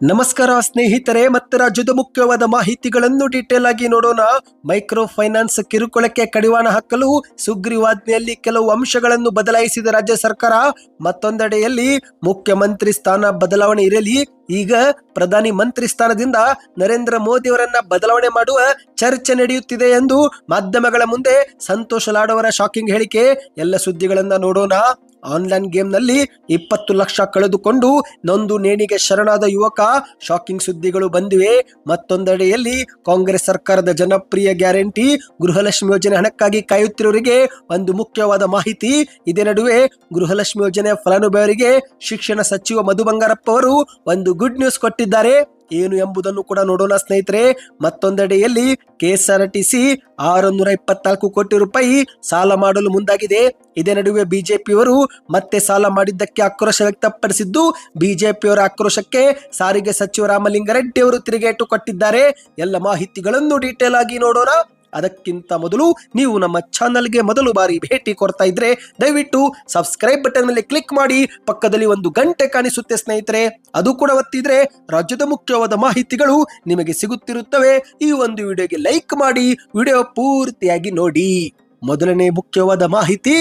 ನಮಸ್ಕಾರ ಸ್ನೇಹಿತರೆ, ಮತ್ತೆ ರಾಜ್ಯದ ಮುಖ್ಯವಾದ ಮಾಹಿತಿಗಳನ್ನು ಡೀಟೇಲ್ ಆಗಿ ನೋಡೋಣ. ಮೈಕ್ರೋ ಫೈನಾನ್ಸ್ ಕಿರುಕುಳಕ್ಕೆ ಕಡಿವಾಣ ಹಾಕಲು ಸುಗ್ರೀವಾಜ್ಞೆಯಲ್ಲಿ ಕೆಲವು ಅಂಶಗಳನ್ನು ಬದಲಾಯಿಸಿದ ರಾಜ್ಯ ಸರ್ಕಾರ. ಮತ್ತೊಂದೆಡೆಯಲ್ಲಿ ಮುಖ್ಯಮಂತ್ರಿ ಸ್ಥಾನ ಬದಲಾವಣೆ ಇರಲಿ, ಈಗ ಪ್ರಧಾನಿ ಮಂತ್ರಿ ಸ್ಥಾನದಿಂದ ನರೇಂದ್ರ ಮೋದಿ ಅವರನ್ನ ಬದಲಾವಣೆ ಮಾಡುವ ಚರ್ಚೆ ನಡೆಯುತ್ತಿದೆ ಎಂದು ಮಾಧ್ಯಮಗಳ ಮುಂದೆ ಸಂತೋಷ್ ಲಾಡ್ ಅವರ ಶಾಕಿಂಗ್ ಹೇಳಿಕೆ. ಎಲ್ಲ ಸುದ್ದಿಗಳನ್ನ ನೋಡೋಣ. ಆನ್ಲೈನ್ ಗೇಮ್ನಲ್ಲಿ 20 ಲಕ್ಷ ಕಳೆದುಕೊಂಡು ನೊಂದು ನೇಣಿಗೆ ಶರಣಾದ ಯುವಕ, ಶಾಕಿಂಗ್ ಸುದ್ದಿಗಳು ಬಂದಿವೆ. ಮತ್ತೊಂದೆಡೆಯಲ್ಲಿ ಕಾಂಗ್ರೆಸ್ ಸರ್ಕಾರದ ಜನಪ್ರಿಯ ಗ್ಯಾರಂಟಿ ಗೃಹಲಕ್ಷ್ಮಿ ಯೋಜನೆ ಹಣಕ್ಕಾಗಿ ಕಾಯುತ್ತಿರುವವರಿಗೆ ಒಂದು ಮುಖ್ಯವಾದ ಮಾಹಿತಿ. ಇದೇ ನಡುವೆ ಗೃಹಲಕ್ಷ್ಮಿ ಯೋಜನೆ ಫಲಾನುಭವಿಗಳಿಗೆ ಶಿಕ್ಷಣ ಸಚಿವ ಮಧು ಬಂಗಾರಪ್ಪ ಅವರು ಒಂದು ಗುಡ್ ನ್ಯೂಸ್ ಕೊಟ್ಟಿದ್ದಾರೆ. ಏನು ಎಂಬುದನ್ನು ಕೂಡ ನೋಡೋಣ ಸ್ನೇಹಿತರೆ. ಮತ್ತೊಂದೆಡೆಯಲ್ಲಿ ಕೆಎಸ್ಆರ್ಟಿಸಿ 624 ಕೋಟಿ ರೂಪಾಯಿ ಸಾಲ ಮಾಡಲು ಮುಂದಾಗಿದೆ. ಇದೇ ನಡುವೆ ಬಿಜೆಪಿಯವರು ಮತ್ತೆ ಸಾಲ ಮಾಡಿದ್ದಕ್ಕೆ ಆಕ್ರೋಶ ವ್ಯಕ್ತಪಡಿಸಿದ್ದು, ಬಿಜೆಪಿಯವರ ಆಕ್ರೋಶಕ್ಕೆ ಸಾರಿಗೆ ಸಚಿವ ರಾಮಲಿಂಗಾರೆಡ್ಡಿ ಅವರು ತಿರುಗೇಟು ಕೊಟ್ಟಿದ್ದಾರೆ. ಎಲ್ಲ ಮಾಹಿತಿಗಳನ್ನು ಡೀಟೇಲ್ ಆಗಿ ನೋಡೋಣ. ಅದಕ್ಕಿಂತ ಮೊದಲು ನೀವು ನಮ್ಮ ಚಾನಲ್ಗೆ ಮೊದಲು ಬಾರಿ ಭೇಟಿ ಕೊಡ್ತಾ ಇದ್ರೆ ದಯವಿಟ್ಟು ಸಬ್ಸ್ಕ್ರೈಬ್ ಬಟನ್ ಮೇಲೆ ಕ್ಲಿಕ್ ಮಾಡಿ. ಪಕ್ಕದಲ್ಲಿ ಒಂದು ಗಂಟೆ ಕಾಣಿಸುತ್ತೆ ಸ್ನೇಹಿತರೆ, ಅದು ಕೂಡ ಒತ್ತಿದ್ರೆ ರಾಜ್ಯದ ಮುಖ್ಯವಾದ ಮಾಹಿತಿಗಳು ನಿಮಗೆ ಸಿಗುತ್ತಿರುತ್ತವೆ. ಈ ಒಂದು ವಿಡಿಯೋಗೆ ಲೈಕ್ ಮಾಡಿ, ವಿಡಿಯೋ ಪೂರ್ತಿಯಾಗಿ ನೋಡಿ. ಮೊದಲನೇ ಮುಖ್ಯವಾದ ಮಾಹಿತಿ,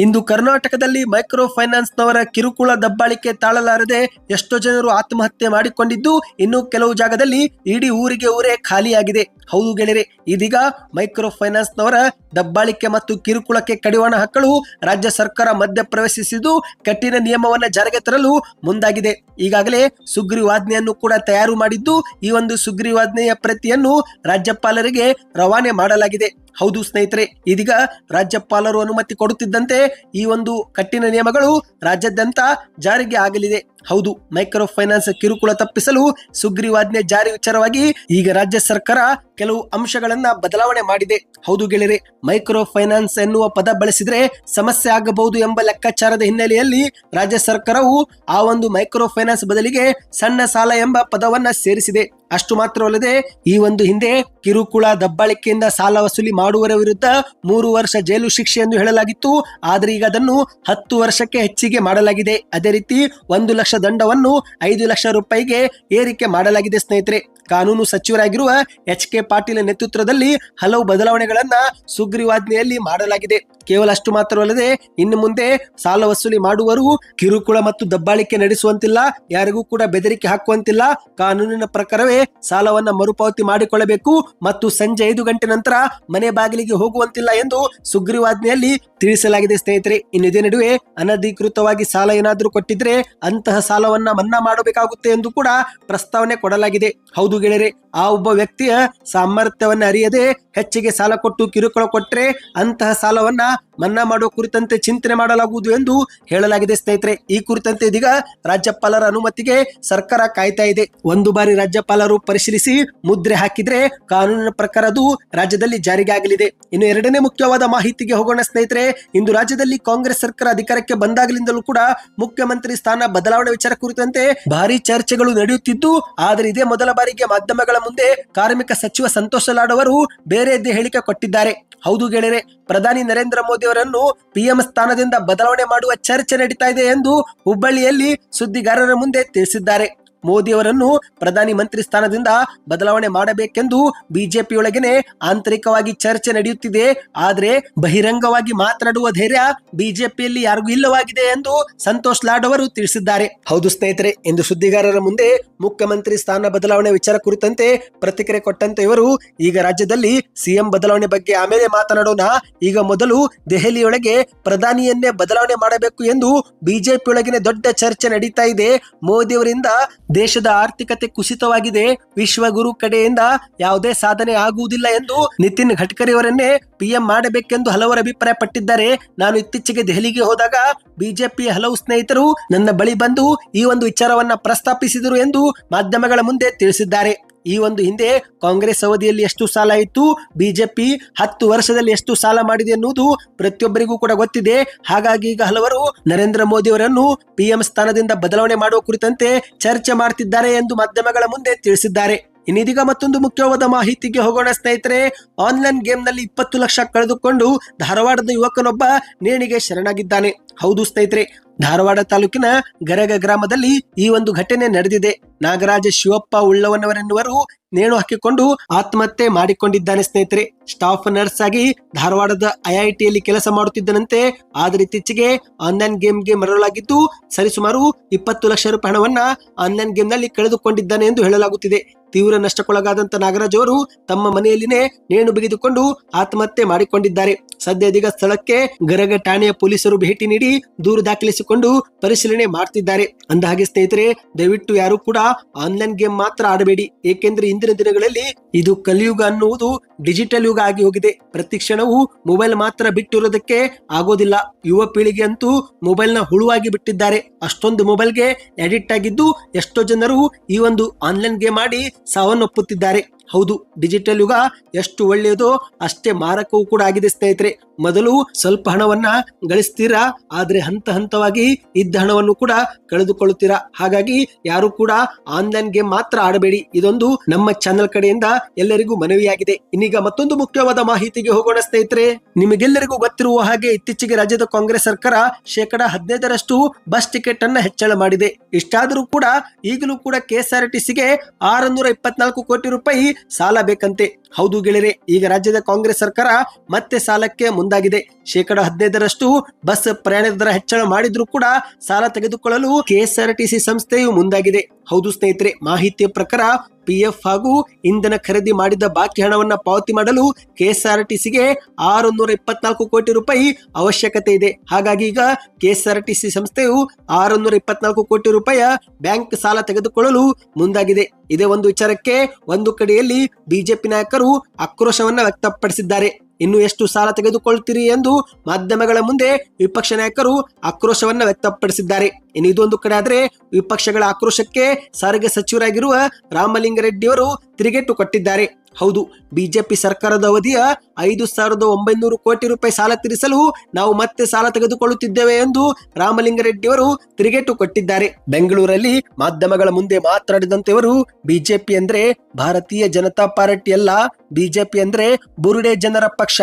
ಇಂದು ಕರ್ನಾಟಕದಲ್ಲಿ ಮೈಕ್ರೋ ಫೈನಾನ್ಸ್ ನವರ ಕಿರುಕುಳ ದಬ್ಬಾಳಿಕೆ ತಾಳಲಾರದೆ ಎಷ್ಟೋ ಜನರು ಆತ್ಮಹತ್ಯೆ ಮಾಡಿಕೊಂಡಿದ್ದು, ಇನ್ನು ಕೆಲವು ಜಾಗದಲ್ಲಿ ಇಡೀ ಊರಿಗೆ ಊರೇ ಖಾಲಿಯಾಗಿದೆ. ಹೌದು ಗೆಳೆಯರೆ, ಇದೀಗ ಮೈಕ್ರೋ ಫೈನಾನ್ಸ್ ನವರ ದಬ್ಬಾಳಿಕೆ ಮತ್ತು ಕಿರುಕುಳಕ್ಕೆ ಕಡಿವಾಣ ಹಾಕಲು ರಾಜ್ಯ ಸರ್ಕಾರ ಮಧ್ಯಪ್ರವೇಶಿಸಿದ್ದು, ಕಠಿಣ ನಿಯಮವನ್ನ ಜಾರಿಗೆ ತರಲು ಮುಂದಾಗಿದೆ. ಈಗಾಗಲೇ ಸುಗ್ರೀವಾಜ್ಞೆಯನ್ನು ಕೂಡ ತಯಾರು ಮಾಡಿದ್ದು, ಈ ಒಂದು ಸುಗ್ರೀವಾಜ್ಞೆಯ ಪ್ರತಿಯನ್ನು ರಾಜ್ಯಪಾಲರಿಗೆ ರವಾನೆ ಮಾಡಲಾಗಿದೆ. ಹೌದು ಸ್ನೇಹಿತರೆ, ಇದೀಗ ರಾಜ್ಯಪಾಲರು ಅನುಮತಿ ಕೊಡುತ್ತಿದ್ದಂತೆ ಈ ಒಂದು ಕಠಿಣ ನಿಯಮಗಳು ರಾಜ್ಯಾದ್ಯಂತ ಜಾರಿಗೆ ಆಗಲಿದೆ. ಹೌದು, ಮೈಕ್ರೋ ಫೈನಾನ್ಸ್ ಕಿರುಕುಳ ತಪ್ಪಿಸಲು ಸುಗ್ರೀವಾಜ್ಞೆ ಜಾರಿ ವಿಚಾರವಾಗಿ ಈಗ ರಾಜ್ಯ ಸರ್ಕಾರ ಕೆಲವು ಅಂಶಗಳನ್ನ ಬದಲಾವಣೆ ಮಾಡಿದೆ. ಹೌದು ಗೆಳೆಯರೆ, ಮೈಕ್ರೋ ಫೈನಾನ್ಸ್ ಎನ್ನುವ ಪದ ಬಳಸಿದ್ರೆ ಸಮಸ್ಯೆ ಆಗಬಹುದು ಎಂಬ ಲೆಕ್ಕಾಚಾರದ ಹಿನ್ನೆಲೆಯಲ್ಲಿ ರಾಜ್ಯ ಸರ್ಕಾರವು ಆ ಒಂದು ಮೈಕ್ರೋ ಫೈನಾನ್ಸ್ ಬದಲಿಗೆ ಸಣ್ಣ ಸಾಲ ಎಂಬ ಪದವನ್ನ ಸೇರಿಸಿದೆ. ಅಷ್ಟು ಮಾತ್ರವಲ್ಲದೆ, ಈ ಒಂದು ಹಿಂದೆ ಕಿರುಕುಳ ದಬ್ಬಾಳಿಕೆಯಿಂದ ಸಾಲ ವಸೂಲಿ ಮಾಡುವವರ ವಿರುದ್ಧ 3 ವರ್ಷ ಜೈಲು ಶಿಕ್ಷೆ ಎಂದು ಹೇಳಲಾಗಿತ್ತು. ಆದರೆ ಈಗ ಅದನ್ನು 10 ವರ್ಷಕ್ಕೆ ಹೆಚ್ಚಿಗೆ ಮಾಡಲಾಗಿದೆ. ಅದೇ ರೀತಿ 1 ಲಕ್ಷ ದಂಡವನ್ನು 5 ಲಕ್ಷ ರೂಪಾಯಿಗೆ ಏರಿಕೆ ಮಾಡಲಾಗಿದೆ. ಸ್ನೇಹಿತರೆ, ಕಾನೂನು ಸಚಿವರಾಗಿರುವ ಎಚ್.ಕೆ. ಪಾಟೀಲ್ ನೇತೃತ್ವದಲ್ಲಿ ಹಲವು ಬದಲಾವಣೆಗಳನ್ನ ಸುಗ್ರೀವಾಜ್ಞೆಯಲ್ಲಿ ಮಾಡಲಾಗಿದೆ. ಕೇವಲ ಅಷ್ಟು ಮಾತ್ರವಲ್ಲದೆ, ಇನ್ನು ಮುಂದೆ ಸಾಲ ವಸೂಲಿ ಮಾಡುವರು ಕಿರುಕುಳ ಮತ್ತು ದಬ್ಬಾಳಿಕೆ ನಡೆಸುವಂತಿಲ್ಲ, ಯಾರಿಗೂ ಕೂಡ ಬೆದರಿಕೆ ಹಾಕುವಂತಿಲ್ಲ. ಕಾನೂನಿನ ಪ್ರಕಾರವೇ ಸಾಲವನ್ನ ಮರುಪಾವತಿ ಮಾಡಿಕೊಳ್ಳಬೇಕು ಮತ್ತು ಸಂಜೆ 5 ಗಂಟೆ ನಂತರ ಮನೆ ಬಾಗಿಲಿಗೆ ಹೋಗುವಂತಿಲ್ಲ ಎಂದು ಸುಗ್ರೀವಾಜ್ಞೆಯಲ್ಲಿ ತಿಳಿಸಲಾಗಿದೆ. ಸ್ನೇಹಿತರೆ, ಇದೇ ನಡುವೆ ಅನಧಿಕೃತವಾಗಿ ಸಾಲ ಏನಾದರೂ ಕೊಟ್ಟಿದ್ರೆ ಅಂತಹ ಸಾಲವನ್ನ ಮನ್ನಾ ಮಾಡಬೇಕಾಗುತ್ತೆ ಎಂದು ಕೂಡ ಪ್ರಸ್ತಾವನೆ ಕೊಡಲಾಗಿದೆ. ಹೌದು ಗೆಳೆಯರೆ, ಆ ಒಬ್ಬ ವ್ಯಕ್ತಿಯ ಸಾಮರ್ಥ್ಯವನ್ನ ಅರಿಯದೆ ಹೆಚ್ಚಿಗೆ ಸಾಲ ಕೊಟ್ಟು ಕಿರುಕುಳ ಕೊಟ್ಟರೆ ಅಂತಹ ಸಾಲವನ್ನ ಮನ್ನಾ ಮಾಡುವ ಕುರಿತಂತೆ ಚಿಂತನೆ ಮಾಡಲಾಗುವುದು ಎಂದು ಹೇಳಲಾಗಿದೆ. ಸ್ನೇಹಿತರೆ, ಈ ಕುರಿತಂತೆ ಇದೀಗ ರಾಜ್ಯಪಾಲರ ಅನುಮತಿಗೆ ಸರ್ಕಾರ ಕಾಯ್ತಾ ಇದೆ. ಒಂದು ಬಾರಿ ರಾಜ್ಯಪಾಲರು ಪರಿಶೀಲಿಸಿ ಮುದ್ರೆ ಹಾಕಿದ್ರೆ ಕಾನೂನಿನ ಪ್ರಕಾರ ಅದು ರಾಜ್ಯದಲ್ಲಿ ಜಾರಿಗೆ ಆಗಲಿದೆ. ಇನ್ನು ಎರಡನೇ ಮುಖ್ಯವಾದ ಮಾಹಿತಿಗೆ ಹೋಗೋಣ ಸ್ನೇಹಿತರೆ. ಇಂದು ರಾಜ್ಯದಲ್ಲಿ ಕಾಂಗ್ರೆಸ್ ಸರ್ಕಾರ ಅಧಿಕಾರಕ್ಕೆ ಬಂದಾಗಲಿಂದಲೂ ಕೂಡ ಮುಖ್ಯಮಂತ್ರಿ ಸ್ಥಾನ ಬದಲಾವಣೆ ವಿಚಾರ ಕುರಿತಂತೆ ಭಾರಿ ಚರ್ಚೆಗಳು ನಡೆಯುತ್ತಿದ್ದು, ಆದರೆ ಇದೇ ಮೊದಲ ಬಾರಿಗೆ ಮಾಧ್ಯಮಗಳ ಮುಂದೆ ಕಾರ್ಮಿಕ ಸಚಿವ ಸಂತೋಷ್ ಲಾಡ್ ಅವರು ಬೇರೆಯದ್ದೇ ಹೇಳಿಕೆ ಕೊಟ್ಟಿದ್ದಾರೆ. ಹೌದು ಗೆಳೆಯರೆ, ಪ್ರಧಾನಿ ನರೇಂದ್ರ ಮೋದಿ ಅವರನ್ನು ಪಿಎಂ ಸ್ಥಾನದಿಂದ ಬದಲಾವಣೆ ಮಾಡುವ ಚರ್ಚೆ ನಡೀತಾ ಇದೆ ಎಂದು ಹುಬ್ಬಳ್ಳಿಯಲ್ಲಿ ಸುದ್ದಿಗಾರರ ಮುಂದೆ ತಿಳಿಸಿದ್ದಾರೆ. ಮೋದಿ ಅವರನ್ನು ಪ್ರಧಾನಿ ಮಂತ್ರಿ ಸ್ಥಾನದಿಂದ ಬದಲಾವಣೆ ಮಾಡಬೇಕೆಂದು ಬಿಜೆಪಿಯೊಳಗೇನೆ ಆಂತರಿಕವಾಗಿ ಚರ್ಚೆ ನಡೆಯುತ್ತಿದೆ. ಆದರೆ ಬಹಿರಂಗವಾಗಿ ಮಾತನಾಡುವ ಧೈರ್ಯ ಬಿಜೆಪಿಯಲ್ಲಿ ಯಾರಿಗೂ ಇಲ್ಲವಾಗಿದೆ ಎಂದು ಸಂತೋಷ್ ಲಾಡ್ ಅವರು ತಿಳಿಸಿದ್ದಾರೆ. ಹೌದು ಸ್ನೇಹಿತರೆ, ಇಂದು ಸುದ್ದಿಗಾರರ ಮುಂದೆ ಮುಖ್ಯಮಂತ್ರಿ ಸ್ಥಾನ ಬದಲಾವಣೆ ವಿಚಾರ ಕುರಿತಂತೆ ಪ್ರತಿಕ್ರಿಯೆ ಕೊಟ್ಟಂತೆ ಇವರು, ಈಗ ರಾಜ್ಯದಲ್ಲಿ ಸಿಎಂ ಬದಲಾವಣೆ ಬಗ್ಗೆ ಆಮೇಲೆ ಮಾತನಾಡೋಣ. ಈಗ ಮೊದಲು ದೆಹಲಿಯೊಳಗೆ ಪ್ರಧಾನಿಯನ್ನೇ ಬದಲಾವಣೆ ಮಾಡಬೇಕು ಎಂದು ಬಿಜೆಪಿಯೊಳಗಿನ ದೊಡ್ಡ ಚರ್ಚೆ ನಡೀತಾ ಇದೆ. ಮೋದಿ ಅವರಿಂದ ದೇಶದ ಆರ್ಥಿಕತೆ ಕುಸಿತವಾಗಿದೆ, ವಿಶ್ವಗುರು ಕಡೆಯಿಂದ ಯಾವುದೇ ಸಾಧನೆ ಆಗುವುದಿಲ್ಲ ಎಂದು ನಿತಿನ್ ಗಡ್ಕರಿ ಅವರನ್ನೇ ಪಿಎಂ ಮಾಡಬೇಕೆಂದು ಹಲವರು ಅಭಿಪ್ರಾಯ ಪಟ್ಟಿದ್ದಾರೆ. ನಾನು ಇತ್ತೀಚೆಗೆ ದೆಹಲಿಗೆ ಹೋದಾಗ ಬಿಜೆಪಿಯ ಹಲವು ಸ್ನೇಹಿತರು ನನ್ನ ಬಳಿ ಬಂದು ಈ ಒಂದು ವಿಚಾರವನ್ನ ಪ್ರಸ್ತಾಪಿಸಿದರು ಎಂದು ಮಾಧ್ಯಮಗಳ ಮುಂದೆ ತಿಳಿಸಿದ್ದಾರೆ. ಈ ಒಂದು ಹಿಂದೆ ಕಾಂಗ್ರೆಸ್ ಅವಧಿಯಲ್ಲಿ ಎಷ್ಟು ಸಾಲ ಇತ್ತು, ಬಿಜೆಪಿ 10 ವರ್ಷದಲ್ಲಿ ಎಷ್ಟು ಸಾಲ ಮಾಡಿದೆ ಎನ್ನುವುದು ಪ್ರತಿಯೊಬ್ಬರಿಗೂ ಕೂಡ ಗೊತ್ತಿದೆ. ಹಾಗಾಗಿ ಈಗ ಹಲವರು ನರೇಂದ್ರ ಮೋದಿ ಅವರನ್ನು ಪಿಎಂ ಸ್ಥಾನದಿಂದ ಬದಲಾವಣೆ ಮಾಡುವ ಕುರಿತಂತೆ ಚರ್ಚೆ ಮಾಡ್ತಿದ್ದಾರೆ ಎಂದು ಮಾಧ್ಯಮಗಳ ಮುಂದೆ ತಿಳಿಸಿದ್ದಾರೆ. ಇನ್ನಿದೀಗ ಮತ್ತೊಂದು ಮುಖ್ಯವಾದ ಮಾಹಿತಿಗೆ ಹೋಗೋಣ ಸ್ನೇಹಿತರೆ. ಆನ್ಲೈನ್ ಗೇಮ್ ನಲ್ಲಿ 20 ಲಕ್ಷ ಕಳೆದುಕೊಂಡು ಧಾರವಾಡದ ಯುವಕನೊಬ್ಬ ನೇಣಿಗೆ ಶರಣಾಗಿದ್ದಾನೆ. ಹೌದು ಸ್ನೇಹಿತರೆ, ಧಾರವಾಡ ತಾಲೂಕಿನ ಗರಗ ಗ್ರಾಮದಲ್ಲಿ ಈ ಒಂದು ಘಟನೆ ನಡೆದಿದೆ. ನಾಗರಾಜ ಶಿವಪ್ಪ ಉಳ್ಳವನವರೆನ್ನುವರು ನೇಣು ಹಾಕಿಕೊಂಡು ಆತ್ಮಹತ್ಯೆ ಮಾಡಿಕೊಂಡಿದ್ದಾನೆ ಸ್ನೇಹಿತರೆ. ಸ್ಟಾಫ್ ನರ್ಸ್ ಆಗಿ ಧಾರವಾಡದ ಐಐಟಿಯಲ್ಲಿ ಕೆಲಸ ಮಾಡುತ್ತಿದ್ದನಂತೆ. ಆದರೆ ಇತ್ತೀಚೆಗೆ ಆನ್ಲೈನ್ ಗೇಮ್ಗೆ ಮರಳಾಗಿದ್ದು ಸರಿಸುಮಾರು 20 ಲಕ್ಷ ರೂಪಾಯಿ ಹಣವನ್ನ ಆನ್ಲೈನ್ ಗೇಮ್ ನಲ್ಲಿ ಕಳೆದುಕೊಂಡಿದ್ದಾನೆ ಎಂದು ಹೇಳಲಾಗುತ್ತಿದೆ. ತೀವ್ರ ನಷ್ಟಕ್ಕೊಳಗಾದಂತ ನಾಗರಾಜ್ ಅವರು ತಮ್ಮ ಮನೆಯಲ್ಲಿನೇ ನೇಣು ಬಿಗಿದುಕೊಂಡು ಆತ್ಮಹತ್ಯೆ ಮಾಡಿಕೊಂಡಿದ್ದಾರೆ. ಸದ್ಯ ಇದೀಗ ಸ್ಥಳಕ್ಕೆ ಗರಗ ಠಾಣೆಯ ಪೊಲೀಸರು ಭೇಟಿ ನೀಡಿ ದೂರು ದಾಖಲಿಸಿಕೊಂಡು ಪರಿಶೀಲನೆ ಮಾಡ್ತಿದ್ದಾರೆ. ಅಂದಹಾಗೆ ಸ್ನೇಹಿತರೆ, ದಯವಿಟ್ಟು ಯಾರು ಕೂಡ ಆನ್ಲೈನ್ ಗೇಮ್ ಮಾತ್ರ ಆಡಬೇಡಿ. ಏಕೆಂದ್ರೆ ಇಂದಿನ ದಿನಗಳಲ್ಲಿ ಇದು ಕಲಿಯುಗ ಅನ್ನುವುದು ಡಿಜಿಟಲ್ ಯುಗ ಆಗಿ ಹೋಗಿದೆ. ಪ್ರತಿ ಕ್ಷಣವೂ ಮೊಬೈಲ್ ಮಾತ್ರ ಬಿಟ್ಟಿರೋದಕ್ಕೆ ಆಗೋದಿಲ್ಲ. ಯುವ ಪೀಳಿಗೆ ಅಂತೂ ಮೊಬೈಲ್ ನ ಹುಳುವಾಗಿ ಬಿಟ್ಟಿದ್ದಾರೆ. ಅಷ್ಟೊಂದು ಮೊಬೈಲ್ಗೆ ಅಡಿಕ್ಟ್ ಆಗಿದ್ದು ಎಷ್ಟೋ ಜನರು ಈ ಒಂದು ಆನ್ಲೈನ್ ಗೇಮ್ ಆಡಿ ಸಾವನ್ನಪ್ಪುತ್ತಿದ್ದಾರೆ. ಹೌದು, ಡಿಜಿಟಲ್ ಯುಗ ಎಷ್ಟು ಒಳ್ಳೆಯದೋ ಅಷ್ಟೇ ಮಾರಕವೂ ಕೂಡ ಆಗಿದೆ ಸ್ನೇಹಿತರೆ. ಮೊದಲು ಸ್ವಲ್ಪ ಹಣವನ್ನ ಗಳಿಸ್ತೀರಾ, ಆದ್ರೆ ಹಂತ ಹಂತವಾಗಿ ಇದ್ದ ಹಣವನ್ನು ಕೂಡ ಕಳೆದುಕೊಳ್ಳುತ್ತೀರಾ. ಹಾಗಾಗಿ ಯಾರು ಕೂಡ ಆನ್ಲೈನ್ ಗೇಮ್ ಮಾತ್ರ ಆಡಬೇಡಿ. ಇದೊಂದು ನಮ್ಮ ಚಾನೆಲ್ ಕಡೆಯಿಂದ ಎಲ್ಲರಿಗೂ ಮನವಿಯಾಗಿದೆ. ಇನ್ನೀಗ ಮತ್ತೊಂದು ಮುಖ್ಯವಾದ ಮಾಹಿತಿಗೆ ಹೋಗೋಣ ಸ್ನೇಹಿತರೆ. ನಿಮಗೆಲ್ಲರಿಗೂ ಗೊತ್ತಿರುವ ಹಾಗೆ ಇತ್ತೀಚೆಗೆ ರಾಜ್ಯದ ಕಾಂಗ್ರೆಸ್ ಸರ್ಕಾರ 15% ಬಸ್ ಟಿಕೆಟ್ ಅನ್ನ ಹೆಚ್ಚಳ ಮಾಡಿದೆ. ಇಷ್ಟಾದರೂ ಕೂಡ ಈಗಲೂ ಕೂಡ ಕೆಎಸ್ಆರ್ಟಿಸಿಗೆ 624 ಕೋಟಿ ರೂಪಾಯಿ ಸಾಲ ಬೇಕಂತೆ. ಹೌದು ಗೆಳೆಯರೆ, ಈಗ ರಾಜ್ಯದ ಕಾಂಗ್ರೆಸ್ ಸರ್ಕಾರ ಮತ್ತೆ ಸಾಲಕ್ಕೆ ಮುಂದಾಗಿದೆ. 15% ಬಸ್ ಪ್ರಯಾಣದ ದರ ಹೆಚ್ಚಳ ಮಾಡಿದ್ರೂ ಕೂಡ ಸಾಲ ತೆಗೆದುಕೊಳ್ಳಲು ಕೆಎಸ್ಆರ್ಟಿಸಿ ಸಂಸ್ಥೆಯು ಮುಂದಾಗಿದೆ. ಹೌದು ಸ್ನೇಹಿತರೆ, ಮಾಹಿತಿಯ ಪ್ರಕಾರ ಪಿಎಫ್ ಹಾಗೂ ಇಂಧನ ಖರೀದಿ ಮಾಡಿದ ಬಾಕಿ ಹಣವನ್ನ ಪಾವತಿ ಮಾಡಲು ಕೆಎಸ್ಆರ್ಟಿಸಿಗೆ 624 ಕೋಟಿ ರೂಪಾಯಿ ಅವಶ್ಯಕತೆ ಇದೆ. ಹಾಗಾಗಿ ಈಗ ಕೆಎಸ್ಆರ್ಟಿಸಿ ಸಂಸ್ಥೆಯು 624 ಕೋಟಿ ರೂಪಾಯಿಯ ಬ್ಯಾಂಕ್ ಸಾಲ ತೆಗೆದುಕೊಳ್ಳಲು ಮುಂದಾಗಿದೆ. ಇದೇ ಒಂದು ವಿಚಾರಕ್ಕೆ ಒಂದು ಕಡೆಯಲ್ಲಿ ಬಿಜೆಪಿ ನಾಯಕರು ಆಕ್ರೋಶವನ್ನ ವ್ಯಕ್ತಪಡಿಸಿದ್ದಾರೆ. ಇನ್ನು ಎಷ್ಟು ಸಾಲ ತೆಗೆದುಕೊಳ್ತೀರಿ ಎಂದು ಮಾಧ್ಯಮಗಳ ಮುಂದೆ ವಿಪಕ್ಷ ನಾಯಕರು ಆಕ್ರೋಶವನ್ನ ವ್ಯಕ್ತಪಡಿಸಿದ್ದಾರೆ. ಇನ್ನು ಇದೊಂದು ಕಡೆ ಆದ್ರೆ ವಿಪಕ್ಷಗಳ ಆಕ್ರೋಶಕ್ಕೆ ಸಾರಿಗೆ ಸಚಿವರಾಗಿರುವ ರಾಮಲಿಂಗಾರೆಡ್ಡಿ ಅವರು ತಿರುಗೇಟು ಕೊಟ್ಟಿದ್ದಾರೆ. ಹೌದು, ಬಿಜೆಪಿ ಸರ್ಕಾರದ ಅವಧಿಯ 5,900 ಕೋಟಿ ರೂಪಾಯಿ ಸಾಲ ತೀರಿಸಲು ನಾವು ಮತ್ತೆ ಸಾಲ ತೆಗೆದುಕೊಳ್ಳುತ್ತಿದ್ದೇವೆ ಎಂದು ರಾಮಲಿಂಗಾರೆಡ್ಡಿ ಅವರು ತಿರುಗೇಟು ಕೊಟ್ಟಿದ್ದಾರೆ. ಬೆಂಗಳೂರಲ್ಲಿ ಮಾಧ್ಯಮಗಳ ಮುಂದೆ ಮಾತನಾಡಿದಂತೆ ಅವರು, ಬಿಜೆಪಿ ಅಂದ್ರೆ ಭಾರತೀಯ ಜನತಾ ಪಾರ್ಟಿ ಅಲ್ಲ, ಬಿಜೆಪಿ ಅಂದ್ರೆ ಬುರುಡೆ ಜನರ ಪಕ್ಷ.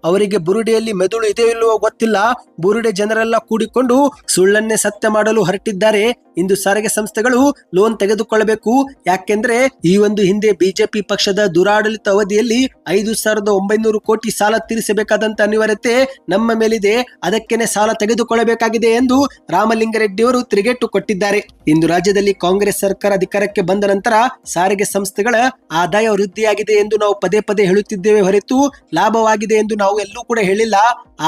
ಅವರಿಗೆ ಬುರುಡೆಯಲ್ಲಿ ಮೆದುಳು ಇದೆಯೋ ಇಲ್ಲವೋ ಗೊತ್ತಿಲ್ಲ. ಬುರುಡೆ ಜನರೆಲ್ಲ ಕೂಡಿಕೊಂಡು ಸುಳ್ಳನ್ನೇ ಸತ್ಯ ಮಾಡಲು ಹೊರಟಿದ್ದಾರೆ. ಇಂದು ಸಾರಿಗೆ ಸಂಸ್ಥೆಗಳು ಲೋನ್ ತೆಗೆದುಕೊಳ್ಳಬೇಕು. ಯಾಕೆಂದ್ರೆ ಈ ಒಂದು ಹಿಂದೆ ಬಿಜೆಪಿ ಪಕ್ಷದ ದುರಾಡಳಿತ ಅವಧಿಯಲ್ಲಿ 5,900 ಕೋಟಿ ಸಾಲ ತೀರಿಸಬೇಕಾದಂತ ಅನಿವಾರ್ಯತೆ ನಮ್ಮ ಮೇಲಿದೆ. ಅದಕ್ಕೇನೆ ಸಾಲ ತೆಗೆದುಕೊಳ್ಳಬೇಕಾಗಿದೆ ಎಂದು ರಾಮಲಿಂಗಾರೆಡ್ಡಿ ಅವರು ತಿರುಗೇಟು ಕೊಟ್ಟಿದ್ದಾರೆ. ಇಂದು ರಾಜ್ಯದಲ್ಲಿ ಕಾಂಗ್ರೆಸ್ ಸರ್ಕಾರ ಅಧಿಕಾರಕ್ಕೆ ಬಂದ ನಂತರ ಸಾರಿಗೆ ಸಂಸ್ಥೆಗಳ ಆದಾಯ ವೃದ್ಧಿಯಾಗಿದೆ ಎಂದು ನಾವು ಪದೇ ಪದೇ ಹೇಳುತ್ತಿದ್ದೇವೆ ಹೊರತು ಲಾಭವಾಗಿದೆ ಎಂದು ನಾವು ಎಲ್ಲೂ ಕೂಡ ಹೇಳಿಲ್ಲ.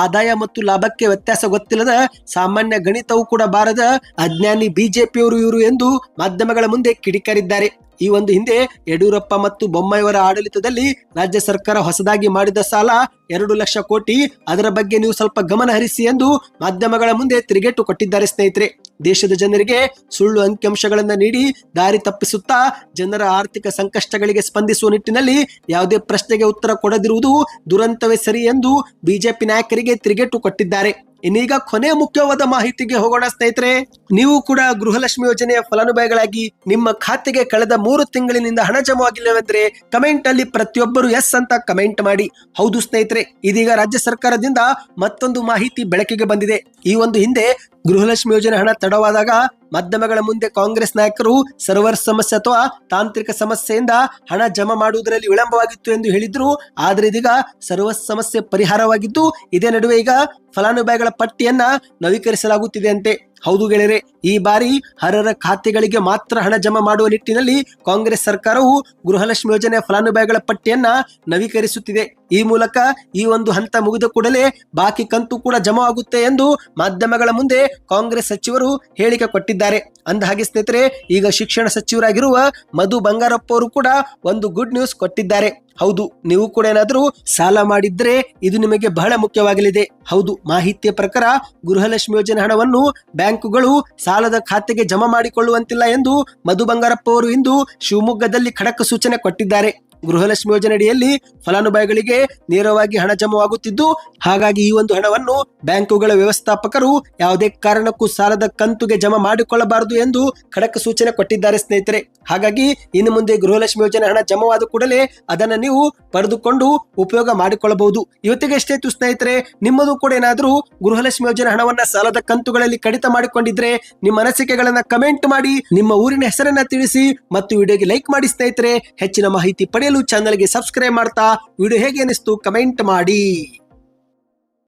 ಆದಾಯ ಮತ್ತು ಲಾಭಕ್ಕೆ ವ್ಯತ್ಯಾಸ ಗೊತ್ತಿಲ್ಲದ ಸಾಮಾನ್ಯ ಗಣಿತವೂ ಕೂಡ ಬಾರದ ಅಜ್ಞಾನಿ ಬಿಜೆಪಿಯವರು ಇವರು ಎಂದು ಮಾಧ್ಯಮಗಳ ಮುಂದೆ ಕಿಡಿಕಾರಿದ್ದಾರೆ. ಈ ಒಂದು ಹಿಂದೆ ಯಡಿಯೂರಪ್ಪ ಮತ್ತು ಬೊಮ್ಮಾಯಿಯವರ ಆಡಳಿತದಲ್ಲಿ ರಾಜ್ಯ ಸರ್ಕಾರ ಹೊಸದಾಗಿ ಮಾಡಿದ ಸಾಲ 2 ಲಕ್ಷ ಕೋಟಿ. ಅದರ ಬಗ್ಗೆ ನೀವು ಸ್ವಲ್ಪ ಗಮನ ಹರಿಸಿ ಎಂದು ಮಾಧ್ಯಮಗಳ ಮುಂದೆ ತಿರುಗೇಟು ಕೊಟ್ಟಿದ್ದಾರೆ ಸ್ನೇಹಿತರೆ. ದೇಶದ ಜನರಿಗೆ ಸುಳ್ಳು ಅಂಕಿಅಂಶಗಳನ್ನ ನೀಡಿ ದಾರಿ ತಪ್ಪಿಸುತ್ತಾ ಜನರ ಆರ್ಥಿಕ ಸಂಕಷ್ಟಗಳಿಗೆ ಸ್ಪಂದಿಸುವ ನಿಟ್ಟಿನಲ್ಲಿ ಯಾವುದೇ ಪ್ರಶ್ನೆಗೆ ಉತ್ತರ ಕೊಡದಿರುವುದು ದುರಂತವೇ ಸರಿ ಎಂದು ಬಿಜೆಪಿ ನಾಯಕರಿಗೆ ತಿರುಗೇಟು ಕೊಟ್ಟಿದ್ದಾರೆ. ಇನ್ನೀಗ ಕೊನೆಯ ಮುಖ್ಯವಾದ ಮಾಹಿತಿಗೆ ಹೋಗೋಣ ಸ್ನೇಹಿತರೆ. ನೀವು ಕೂಡ ಗೃಹಲಕ್ಷ್ಮಿ ಯೋಜನೆಯ ಫಲಾನುಭವಿಗಳಾಗಿ ನಿಮ್ಮ ಖಾತೆಗೆ ಕಳೆದ 3 ತಿಂಗಳಿನಿಂದ ಹಣ ಜಮಾ ಆಗಿಲ್ಲವೆಂದ್ರೆ ಕಮೆಂಟ್ ಅಲ್ಲಿ ಪ್ರತಿಯೊಬ್ಬರು ಎಸ್ ಅಂತ ಕಮೆಂಟ್ ಮಾಡಿ. ಹೌದು ಸ್ನೇಹಿತರೆ, ಇದೀಗ ರಾಜ್ಯ ಸರ್ಕಾರದಿಂದ ಮತ್ತೊಂದು ಮಾಹಿತಿ ಬೆಳಕಿಗೆ ಬಂದಿದೆ. ಈ ಒಂದು ಹಿಂದೆ ಗೃಹಲಕ್ಷ್ಮಿ ಯೋಜನೆ ಹಣ ತಡವಾದಾಗ ಮಾಧ್ಯಮಗಳ ಮುಂದೆ ಕಾಂಗ್ರೆಸ್ ನಾಯಕರು ಸರ್ವರ್ ಸಮಸ್ಯೆ ಅಥವಾ ತಾಂತ್ರಿಕ ಸಮಸ್ಯೆಯಿಂದ ಹಣ ಜಮಾ ಮಾಡುವುದರಲ್ಲಿ ವಿಳಂಬವಾಗಿತ್ತು ಎಂದು ಹೇಳಿದ್ರು. ಆದರೆ ಇದೀಗ ಸರ್ವರ್ ಸಮಸ್ಯೆ ಪರಿಹಾರವಾಗಿದ್ದು ಇದೇ ನಡುವೆ ಈಗ ಫಲಾನುಭವಿಗಳ ಪಟ್ಟಿಯನ್ನ ನವೀಕರಿಸಲಾಗುತ್ತಿದೆ ಅಂತೆ. ಹೌದು ಗೆಳೆಯರೆ, ಈ ಬಾರಿ ಅರ್ಹರ ಖಾತೆಗಳಿಗೆ ಮಾತ್ರ ಹಣ ಜಮಾ ಮಾಡುವ ನಿಟ್ಟಿನಲ್ಲಿ ಕಾಂಗ್ರೆಸ್ ಸರ್ಕಾರವು ಗೃಹಲಕ್ಷ್ಮಿ ಯೋಜನೆಯ ಫಲಾನುಭವಿಗಳ ಪಟ್ಟಿಯನ್ನ ನವೀಕರಿಸುತ್ತಿದೆ. ಈ ಮೂಲಕ ಈ ಒಂದು ಹಂತ ಮುಗಿದ ಕೂಡಲೇ ಬಾಕಿ ಕಂತು ಕೂಡ ಜಮಾ ಆಗುತ್ತೆ ಎಂದು ಮಾಧ್ಯಮಗಳ ಮುಂದೆ ಕಾಂಗ್ರೆಸ್ ಸಚಿವರು ಹೇಳಿಕೆ ಕೊಟ್ಟಿದ್ದಾರೆ. ಅಂದಹಾಗೆ ಸ್ನೇಹಿತರೆ, ಈಗ ಶಿಕ್ಷಣ ಸಚಿವರಾಗಿರುವ ಮಧು ಬಂಗಾರಪ್ಪ ಅವರು ಕೂಡ ಒಂದು ಗುಡ್ ನ್ಯೂಸ್ ಕೊಟ್ಟಿದ್ದಾರೆ. ಹೌದು, ನೀವು ಕೂಡ ಏನಾದರೂ ಸಾಲ ಮಾಡಿದ್ರೆ ಇದು ನಿಮಗೆ ಬಹಳ ಮುಖ್ಯವಾಗಲಿದೆ. ಹೌದು, ಮಾಹಿತಿಯ ಪ್ರಕಾರ ಗೃಹಲಕ್ಷ್ಮಿ ಯೋಜನೆ ಹಣವನ್ನು ಬ್ಯಾಂಕುಗಳು ಸಾಲದ ಖಾತೆಗೆ ಜಮಾ ಮಾಡಿಕೊಳ್ಳುವಂತಿಲ್ಲ ಎಂದು ಮಧು ಬಂಗಾರಪ್ಪ ಅವರು ಇಂದು ಶಿವಮೊಗ್ಗದಲ್ಲಿ ಖಡಕ್ ಸೂಚನೆ ಕೊಟ್ಟಿದ್ದಾರೆ. ಗೃಹಲಕ್ಷ್ಮಿ ಯೋಜನೆ ಅಡಿಯಲ್ಲಿ ಫಲಾನುಭವಿಗಳಿಗೆ ನೇರವಾಗಿ ಹಣ ಜಮಾವಾಗುತ್ತಿದ್ದು, ಹಾಗಾಗಿ ಈ ಒಂದು ಹಣವನ್ನು ಬ್ಯಾಂಕುಗಳ ವ್ಯವಸ್ಥಾಪಕರು ಯಾವುದೇ ಕಾರಣಕ್ಕೂ ಸಾಲದ ಕಂತುಗೆ ಜಮಾ ಮಾಡಿಕೊಳ್ಳಬಾರದು ಎಂದು ಖಡಕ್ ಸೂಚನೆ ಕೊಟ್ಟಿದ್ದಾರೆ ಸ್ನೇಹಿತರೆ. ಹಾಗಾಗಿ ಇನ್ನು ಮುಂದೆ ಗೃಹಲಕ್ಷ್ಮಿ ಯೋಜನೆ ಹಣ ಜಮಾವಾದ ಕೂಡಲೇ ಅದನ್ನು ನೀವು ಪಡೆದುಕೊಂಡು ಉಪಯೋಗ ಮಾಡಿಕೊಳ್ಳಬಹುದು. ಇವತ್ತಿಗೆ ಎಷ್ಟೇ ಸ್ನೇಹಿತರೆ, ನಿಮ್ಮದು ಕೂಡ ಏನಾದರೂ ಗೃಹಲಕ್ಷ್ಮಿ ಯೋಜನೆ ಹಣವನ್ನ ಸಾಲದ ಕಂತುಗಳಲ್ಲಿ ಕಡಿತ ಮಾಡಿಕೊಂಡಿದ್ರೆ ನಿಮ್ಮ ಅನಿಸಿಕೆಗಳನ್ನ ಕಮೆಂಟ್ ಮಾಡಿ, ನಿಮ್ಮ ಊರಿನ ಹೆಸರನ್ನ ತಿಳಿಸಿ ಮತ್ತು ವಿಡಿಯೋಗೆ ಲೈಕ್ ಮಾಡಿ ಸ್ನೇಹಿತರೆ. ಹೆಚ್ಚಿನ ಮಾಹಿತಿ ಪಡೆಯಲು ಚಾನೆಲ್ಗೆ ಸಬ್ಸ್ಕ್ರೈಬ್ ಮಾಡ್ತಾ ವಿಡಿಯೋ ಹೇಗೆ ಅನಿಸ್ತು ಕಮೆಂಟ್ ಮಾಡಿ.